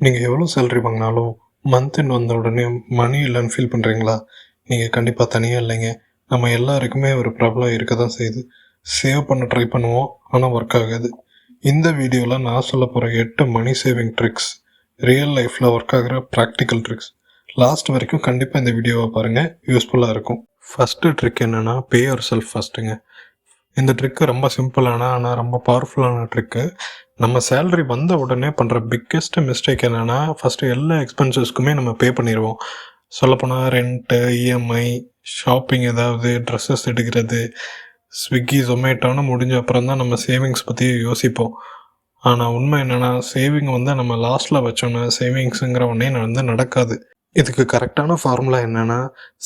நீங்கள் எவ்வளோ சேலரி வாங்கினாலும் மந்த் எண்ட் வந்த உடனே மணி இல்லைன்னு ஃபீல் பண்ணுறீங்களா? நீங்கள் கண்டிப்பாக தனியாக இல்லைங்க. நம்ம எல்லாருக்குமே ஒரு ப்ராப்ளம் இருக்க தான் செய்யுது. சேவ் பண்ண ட்ரை பண்ணுவோம், ஆனால் ஒர்க் ஆகாது. இந்த வீடியோவில் நான் சொல்ல போகிற 8 மணி சேவிங் ட்ரிக்ஸ் ரியல் லைஃப்பில் ஒர்க் ஆகிற ப்ராக்டிக்கல் ட்ரிக்ஸ். லாஸ்ட் வரைக்கும் கண்டிப்பாக இந்த வீடியோவை பாருங்கள், யூஸ்ஃபுல்லாக இருக்கும். ஃபஸ்ட்டு ட்ரிக் என்னென்னா, பே யுவர் செல்ஃப் ஃபஸ்ட்டுங்க. இந்த ட்ரிக்கு ரொம்ப சிம்பிளான ஆனால் ரொம்ப பவர்ஃபுல்லான ட்ரிக்கு. நம்ம சேலரி வந்த உடனே பண்ணுற பிக்கெஸ்ட் மிஸ்டேக் என்னென்னா, ஃபஸ்ட்டு எல்லா எக்ஸ்பென்சஸ்க்குமே நம்ம பே பண்ணிடுவோம். சொல்லப்போனால் ரெண்ட்டு, இஎம்ஐ, ஷாப்பிங், ஏதாவது ட்ரெஸ்ஸஸ் எடுக்கிறது, ஸ்விக்கி, ஜொமேட்டோன்னு முடிஞ்ச அப்புறம் தான் நம்ம சேவிங்ஸ் பற்றி யோசிப்போம். ஆனால் உண்மை என்னென்னா, சேவிங் நம்ம லாஸ்ட்டில் வச்சோன்னா சேவிங்ஸுங்கிற ஒன்றே நடக்காது. இதுக்கு கரெக்டான ஃபார்முலா என்னென்னா,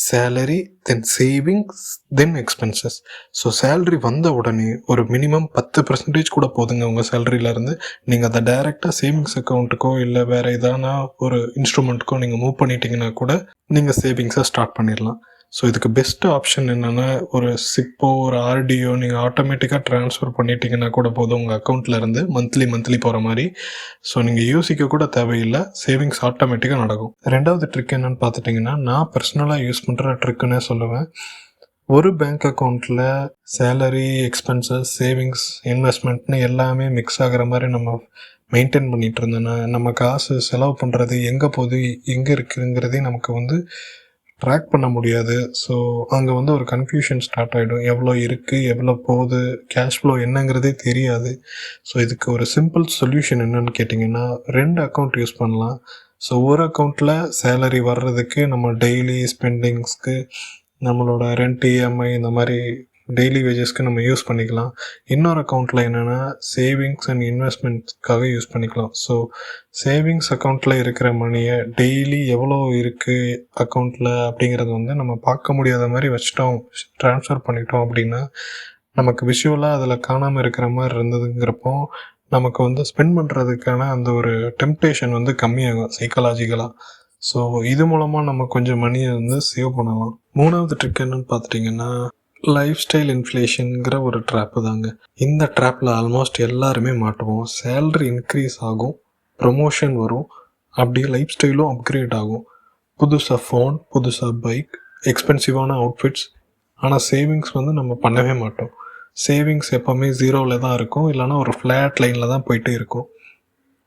சேலரி தென் சேவிங்ஸ் தென் எக்ஸ்பென்சஸ். ஸோ சேலரி வந்த உடனே ஒரு மினிமம் 10% கூட போதுங்க உங்கள் சேலரியிலேருந்து. நீங்கள் அதை டைரெக்டாக சேவிங்ஸ் அக்கௌண்ட்டுக்கோ இல்லை வேறு எதானா ஒரு இன்ஸ்ட்ருமெண்ட்டுக்கோ நீங்கள் மூவ் பண்ணிட்டீங்கன்னா கூட நீங்கள் சேவிங்ஸை ஸ்டார்ட் பண்ணிடலாம். ஸோ இதுக்கு பெஸ்ட் ஆப்ஷன் என்னென்னா, ஒரு சிப்போ ஒரு ஆர்டிஓ நீங்கள் ஆட்டோமேட்டிக்காக ட்ரான்ஸ்ஃபர் பண்ணிட்டீங்கன்னா கூட போதும் உங்கள் அக்கௌண்ட்லேருந்து மந்த்லி போகிற மாதிரி. ஸோ நீங்கள் யோசிக்க கூட தேவையில்லை, சேவிங்ஸ் ஆட்டோமேட்டிக்காக நடக்கும். ரெண்டாவது ட்ரிக் என்னென்னு பார்த்துட்டிங்கன்னா, நான் பர்சனலாக யூஸ் பண்ணுற ட்ரிக்குன்னே சொல்லுவேன். ஒரு பேங்க் அக்கௌண்ட்டில் சேலரி, எக்ஸ்பென்சஸ், சேவிங்ஸ், இன்வெஸ்ட்மெண்ட்னு எல்லாமே மிக்ஸ் ஆகிற மாதிரி நம்ம மெயின்டைன் பண்ணிகிட்டு இருந்தோன்னா, நம்ம காசு செலவு பண்ணுறது எங்கே போகுது, எங்கே இருக்குதுங்கிறதே நமக்கு ட்ராக் பண்ண முடியாது. ஸோ அங்கே ஒரு கன்ஃபியூஷன் ஸ்டார்ட் ஆகிடும். எவ்வளோ இருக்குது, எவ்வளோ போகுது, கேஷ் ஃப்ளோ என்னங்கிறதே தெரியாது. ஸோ இதுக்கு ஒரு சிம்பிள் சொல்யூஷன் என்னென்னு கேட்டிங்கன்னா, 2 அக்கௌண்ட் யூஸ் பண்ணலாம். ஸோ ஒரு அக்கௌண்ட்டில் சேலரி வர்றதுக்கு நம்ம டெய்லி ஸ்பெண்டிங்ஸ்க்கு, நம்மளோட ரெண்ட், இஎம்ஐ இந்த மாதிரி டெய்லி வேஜஸ்க்கு நம்ம யூஸ் பண்ணிக்கலாம். இன்னொரு அக்கௌண்ட்டில் என்னென்னா, சேவிங்ஸ் அண்ட் இன்வெஸ்ட்மெண்ட்ஸ்க்காக யூஸ் பண்ணிக்கலாம். ஸோ சேவிங்ஸ் அக்கௌண்ட்டில் இருக்கிற மணியை டெய்லி எவ்வளோ இருக்குது அக்கௌண்ட்டில் அப்படிங்கிறது நம்ம பார்க்க முடியாத மாதிரி வச்சுட்டோம், ட்ரான்ஸ்ஃபர் பண்ணிட்டோம் அப்படின்னா நமக்கு விஷுவலாக அதில் காணாமல் இருக்கிற மாதிரி இருந்ததுங்கிறப்போ நமக்கு ஸ்பெண்ட் பண்ணுறதுக்கான அந்த ஒரு டெம்ப்டேஷன் கம்மியாகும் சைக்காலஜிக்கலாக. ஸோ இது மூலமாக நம்ம கொஞ்சம் மணியை சேவ் பண்ணலாம். மூணாவது ட்ரிக் என்னன்னு பார்த்துட்டிங்கன்னா, லைஃப் ஸ்டைல் இன்ஃப்ளேஷனுங்கிற ஒரு ட்ராப்பு தாங்க. இந்த ட்ராப்பில் ஆல்மோஸ்ட் எல்லாருமே மாட்டுவோம். சேல்ரி இன்க்ரீஸ் ஆகும், ப்ரமோஷன் வரும், அப்படியே லைஃப் ஸ்டைலும் அப்கிரேட் ஆகும். புதுசாக ஃபோன், புதுசாக பைக், எக்ஸ்பென்சிவான அவுட்ஃபிட்ஸ். ஆனால் சேவிங்ஸ் நம்ம பண்ணவே மாட்டோம். சேவிங்ஸ் எப்போவுமே 0வில் தான் இருக்கும், இல்லைனா ஒரு ஃப்ளாட் லைனில் தான் போயிட்டே இருக்கும்.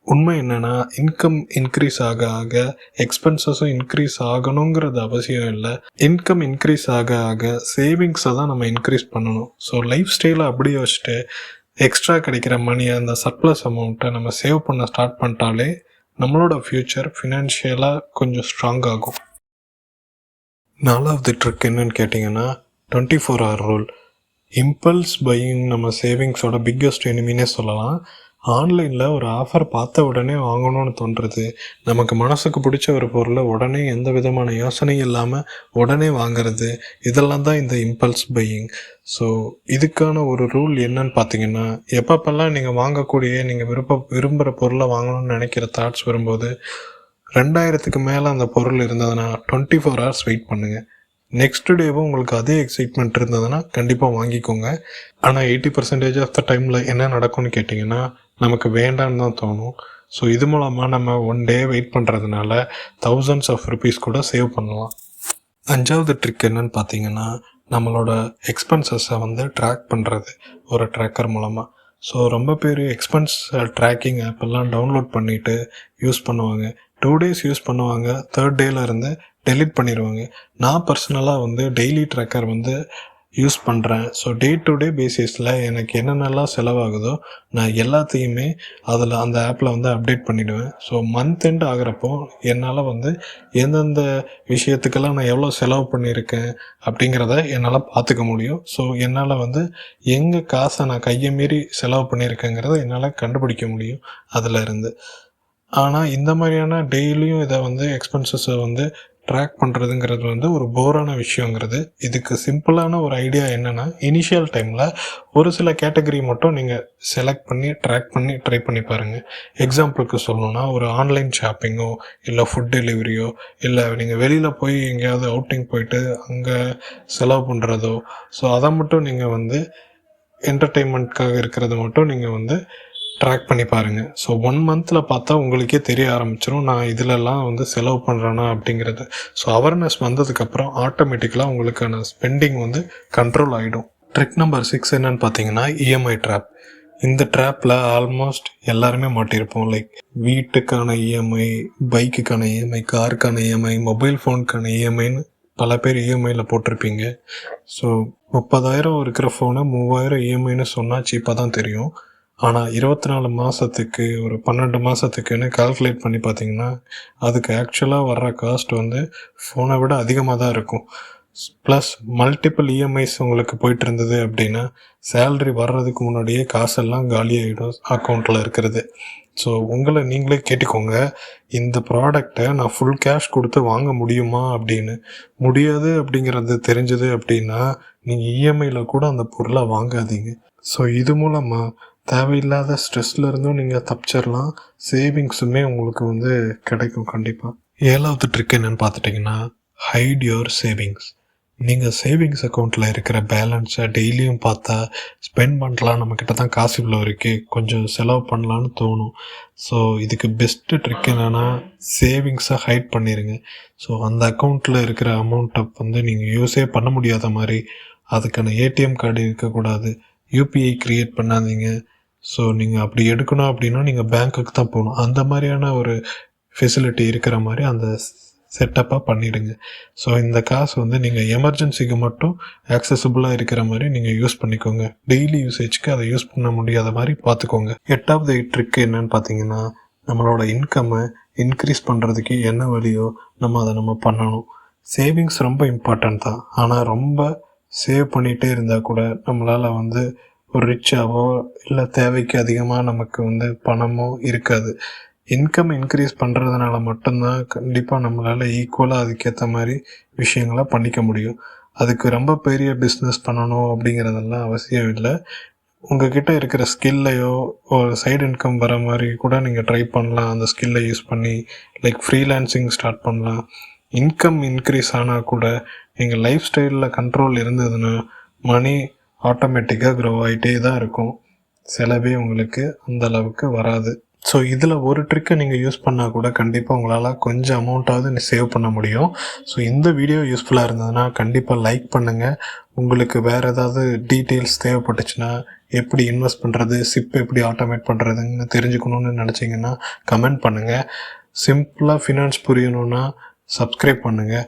உண்மை என்னென்னா, இன்கம் இன்க்ரீஸ் ஆக ஆக எக்ஸ்பென்சஸும் இன்க்ரீஸ் ஆகணுங்கிறது அவசியம் இல்லை. இன்கம் இன்க்ரீஸ் ஆக ஆக சேவிங்ஸை தான் நம்ம இன்க்ரீஸ் பண்ணணும். ஸோ லைஃப் ஸ்டைலை அப்படியே வச்சுட்டு எக்ஸ்ட்ரா கிடைக்கிற மணியை, அந்த சர்ப்ளஸ் அமௌண்ட்டை நம்ம சேவ் பண்ண ஸ்டார்ட் பண்ணிட்டாலே நம்மளோட ஃப்யூச்சர் ஃபினான்ஷியலாக கொஞ்சம் ஸ்ட்ராங் ஆகும். 4வது ட்ரிக் என்னன்னு கேட்டிங்கன்னா, 24 hour ரூல். இம்பல்ஸ் பையிங் நம்ம சேவிங்ஸோட பிக்கஸ்ட் எனிமினே சொல்லலாம். ஆன்லைனில் ஒரு ஆஃபர் பார்த்த உடனே வாங்கணும்னு தோன்றுறது, நமக்கு மனசுக்கு பிடிச்ச ஒரு பொருளை உடனே எந்த விதமான யோசனையும் இல்லாமல் உடனே வாங்கிறது, இதெல்லாம் தான் இந்த இம்பல்ஸ் பையிங். ஸோ இதுக்கான ஒரு ரூல் என்னன்னு பார்த்தீங்கன்னா, எப்பப்பெல்லாம் நீங்கள் வாங்கக்கூடிய, நீங்கள் விரும்புகிற பொருளை வாங்கணும்னு நினைக்கிற தாட்ஸ் வரும்போது 2000க்கு மேலே அந்த பொருள் இருந்ததுன்னா 24 hours வெயிட் பண்ணுங்கள். நெக்ஸ்ட் டேவும் உங்களுக்கு அதே எக்ஸைட்மெண்ட் இருந்ததுன்னா கண்டிப்பாக வாங்கிக்கோங்க. ஆனால் 80% ஆஃப் த டைமில் என்ன நடக்கும்னு கேட்டிங்கன்னா, நமக்கு வேண்டான்னு தான் தோணும். ஸோ இது மூலமாக நம்ம 1 day வெயிட் பண்ணுறதுனால thousands of rupees கூட சேவ் பண்ணலாம். 5வது ட்ரிக் என்னன்னு பார்த்தீங்கன்னா, நம்மளோட எக்ஸ்பென்சஸை ட்ராக் பண்ணுறது ஒரு ட்ராக்கர் மூலமாக. ஸோ ரொம்ப பேர் எக்ஸ்பென்ஸ் ட்ராக்கிங் ஆப்பெல்லாம் டவுன்லோட் பண்ணிவிட்டு யூஸ் பண்ணுவாங்க. 2 days யூஸ் பண்ணுவாங்க, 3rd டேலேருந்து டெலிட் பண்ணிடுவாங்க. நான் பர்சனலாக டெய்லி ட்ராக்கர் யூஸ் பண்ணுறேன். ஸோ டே டு டே பேசிஸில் எனக்கு என்னென்னலாம் செலவாகுதோ நான் எல்லாத்தையுமே அதில் அந்த ஆப்பில் அப்டேட் பண்ணிவிடுவேன். ஸோ மந்த் எண்ட் ஆகிறப்போ என்னால் எந்தெந்த விஷயத்துக்கெல்லாம் நான் எவ்வளோ செலவு பண்ணியிருக்கேன் அப்படிங்கிறத என்னால் பார்த்துக்க முடியும். ஸோ என்னால் எங்கே காசை நான் கையை மீறி செலவு பண்ணியிருக்கேங்கிறத என்னால் கண்டுபிடிக்க முடியும் அதில் இருந்து. ஆனால் இந்த மாதிரியான டெய்லியும் இதை எக்ஸ்பென்சஸை ட்ராக் பண்ணுறதுங்கிறது ஒரு போரான விஷயங்கிறது. இதுக்கு சிம்பிளான ஒரு ஐடியா என்னென்னா, இனிஷியல் டைமில் ஒரு சில கேட்டகரி மட்டும் நீங்கள் செலக்ட் பண்ணி ட்ராக் பண்ணி ட்ரை பண்ணி பாருங்கள். எக்ஸாம்பிளுக்கு சொல்லணுன்னா, ஒரு ஆன்லைன் ஷாப்பிங்கோ இல்லை ஃபுட் டெலிவரியோ இல்லை நீங்கள் வெளியில் போய் எங்கேயாவது அவுட்டிங் போயிட்டு அங்கே செலவு பண்ணுறதோ, ஸோ அதை மட்டும் நீங்கள் என்டர்டெயின்மெண்ட்காக இருக்கிறத மட்டும் நீங்கள் ட்ராக் பண்ணி பாருங்கள். ஸோ 1 மந்தில் பார்த்தா உங்களுக்கே தெரிய ஆரம்பிச்சிடும் நான் இதிலெல்லாம் வந்து செலவு பண்ணுறேன்னா அப்படிங்கிறது. ஸோ அவேர்னஸ் வந்ததுக்கப்புறம் ஆட்டோமேட்டிக்கலாக உங்களுக்கான ஸ்பெண்டிங் வந்து கண்ட்ரோல் ஆகிடும். ட்ரிக் நம்பர் 6 என்னன்னு பார்த்தீங்கன்னா இஎம்ஐ ட்ராப். இந்த ட்ராப்பில் ஆல்மோஸ்ட் எல்லாருமே மாட்டியிருப்போம். லைக் வீட்டுக்கான இஎம்ஐ, பைக்குக்கான இஎம்ஐ, காருக்கான இஎம்ஐ, மொபைல் ஃபோனுக்கான இஎம்ஐன்னு பல பேர் இஎம்ஐயில் போட்டிருப்பீங்க. ஸோ 30,000 இருக்கிற ஃபோனை 3,000 இஎம்ஐன்னு சொன்னால் சீப்பாக தான் தெரியும். ஆனால் 24 மாதத்துக்கு ஒரு 12 மாதத்துக்குன்னு கால்குலேட் பண்ணி பார்த்தீங்கன்னா அதுக்கு ஆக்சுவலாக வர்ற காஸ்ட் வந்து ஃபோனை விட அதிகமாக தான் இருக்கும். ப்ளஸ் மல்டிபிள் இஎம்ஐஸ் உங்களுக்கு போயிட்டு இருந்தது அப்படின்னா சேல்ரி வர்றதுக்கு முன்னாடியே காசெல்லாம் காலியாகிடும் அக்கௌண்ட்டில் இருக்கிறது. ஸோ உங்களை நீங்களே கேட்டுக்கோங்க, இந்த ப்ராடக்டை நான் ஃபுல் கேஷ் கொடுத்து வாங்க முடியுமா அப்படின்னு. முடியாது அப்படிங்கிறது தெரிஞ்சது அப்படின்னா நீங்கள் இஎம்ஐயில் கூட அந்த பொருளை வாங்காதீங்க. ஸோ இது மூலமாக தேவையில்லாத ஸ்ட்ரெஸ்ல இருந்தும் நீங்கள் தப்பிச்சிடலாம், சேவிங்ஸுமே உங்களுக்கு வந்து கிடைக்கும் கண்டிப்பாக. 7வது ட்ரிக் என்னென்னு பார்த்துட்டிங்கன்னா ஹைட் யுவர் சேவிங்ஸ். நீங்கள் சேவிங்ஸ் அக்கௌண்ட்டில் இருக்கிற பேலன்ஸை டெய்லியும் பார்த்தா ஸ்பெண்ட் பண்ணலாம், நம்மக்கிட்ட தான் காசு இவ்வளோ இருக்குது, கொஞ்சம் செலவு பண்ணலான்னு தோணும். ஸோ இதுக்கு பெஸ்ட்டு ட்ரிக் என்னென்னா சேவிங்ஸை ஹைட் பண்ணிடுங்க. ஸோ அந்த அக்கௌண்ட்டில் இருக்கிற அமௌண்ட்டை வந்து நீங்கள் யூஸே பண்ண முடியாத மாதிரி, அதுக்கான ஏடிஎம் கார்டு இருக்கக்கூடாது, யூபிஐ க்ரியேட் பண்ணாதீங்க. ஸோ நீங்கள் அப்படி எடுக்கணும் அப்படின்னா நீங்கள் பேங்க்குக்கு தான் போகணும். அந்த மாதிரியான ஒரு ஃபெசிலிட்டி இருக்கிற மாதிரி அந்த செட்டப்பாக பண்ணிவிடுங்க. ஸோ இந்த காசு வந்து நீங்கள் எமர்ஜென்சிக்கு மட்டும் ஆக்சசபிளாக இருக்கிற மாதிரி நீங்கள் யூஸ் பண்ணிக்கோங்க. டெய்லி யூசேஜ்க்கு அதை யூஸ் பண்ண முடியாத மாதிரி பார்த்துக்கோங்க. 8வது ட்ரிக்கு என்னன்னு பார்த்தீங்கன்னா நம்மளோட இன்கம்மை இன்க்ரீஸ் பண்ணுறதுக்கு என்ன வழியோ நம்ம பண்ணணும். சேவிங்ஸ் ரொம்ப இம்பார்ட்டன்ட் தான், ஆனால் ரொம்ப சேவ் பண்ணிகிட்டே இருந்தால் கூட நம்மளால் வந்து ஒரு ரிச்சாவோ இல்லை தேவைக்கு அதிகமாக நமக்கு வந்து பணமோ இருக்காது. இன்கம் இன்க்ரீஸ் பண்ணுறதுனால மட்டும்தான் கண்டிப்பாக நம்மளால் ஈக்குவலாக அதுக்கேற்ற மாதிரி விஷயங்களை பண்ணிக்க முடியும். அதுக்கு ரொம்ப பெரிய பிஸ்னஸ் பண்ணணும் அப்படிங்கிறதெல்லாம் அவசியம் இல்லை. உங்ககிட்ட இருக்கிற ஸ்கில்லையோ ஒரு சைடு இன்கம் வர மாதிரி கூட நீங்கள் ட்ரை பண்ணலாம். அந்த ஸ்கில்லை யூஸ் பண்ணி லைக் ஃப்ரீலான்சிங் ஸ்டார்ட் பண்ணலாம். இன்கம் இன்க்ரீஸ் ஆனால் கூட நீங்கள் லைஃப் ஸ்டைலில் கண்ட்ரோல் இருந்ததுன்னா மணி ஆட்டோமேட்டிக்காக க்ரோ ஆகிட்டே தான் இருக்கும். செலவே உங்களுக்கு அந்த அளவுக்கு வராது. ஸோ இதில் ஒரு ட்ரிக்கை நீங்கள் யூஸ் பண்ணால் கூட கண்டிப்பாக உங்களால் கொஞ்சம் அமௌண்ட்டாவது சேவ் பண்ண முடியும். ஸோ இந்த வீடியோ யூஸ்ஃபுல்லாக இருந்ததுன்னா கண்டிப்பாக லைக் பண்ணுங்கள். உங்களுக்கு வேறு ஏதாவது டீட்டெயில்ஸ் தேவைப்பட்டுச்சுன்னா, எப்படி இன்வெஸ்ட் பண்ணுறது, சிப் எப்படி ஆட்டோமேட் பண்ணுறதுன்னு தெரிஞ்சுக்கணுன்னு நினச்சிங்கன்னா கமெண்ட் பண்ணுங்கள். சிம்பிளாக ஃபினான்ஸ் புரியணுன்னா சப்ஸ்கிரைப் பண்ணுங்கள்.